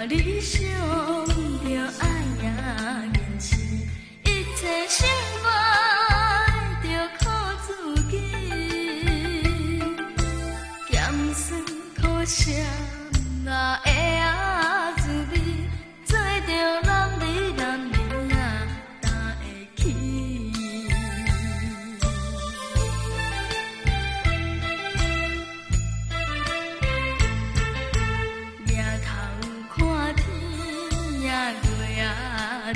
理想着爱也坚持，一切生活着靠自己，咸酸苦涩嘛会滋味，做着男儿男儿啊担会起。抬头看天呀月啊天，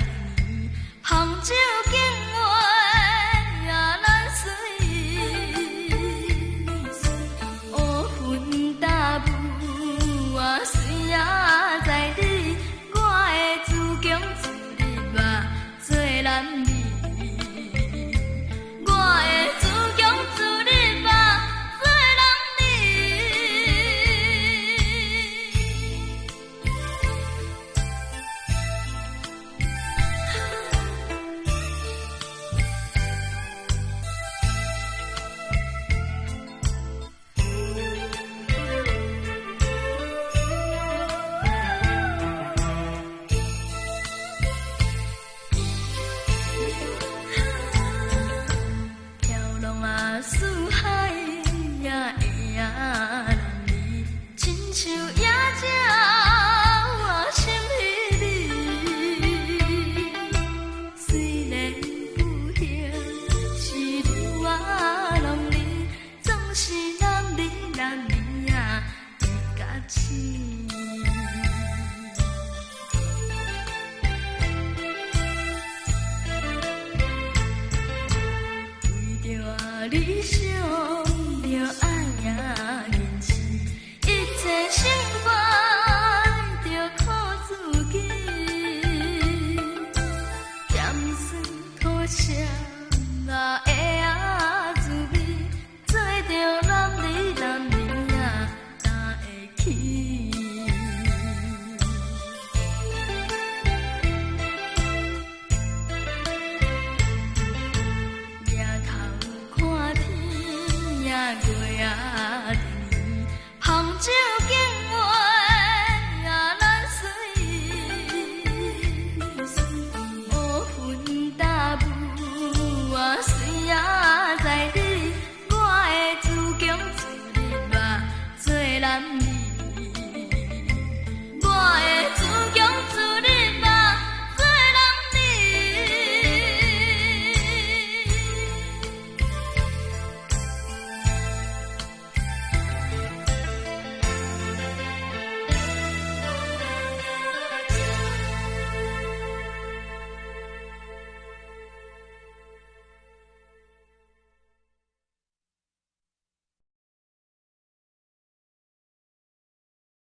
杭州景画呀难随，乌云大雾啊随啊在你，我的自强自立啊做男儿，我的自强自立啊做男儿。飘浪啊，四海呀会啊难离，亲像野鸟我心彼里。虽然不幸是女啊浪里，总是男儿男儿啊会甲起。为着理想着爱也坚持，一切生活着靠自己，咸酸苦涩嘛会滋味，做着男儿男儿啊担会起。抬头看天呀月啊天，杭州景画呀难随，乌云大雾啊随啊在你，我的自强自立啊做男儿。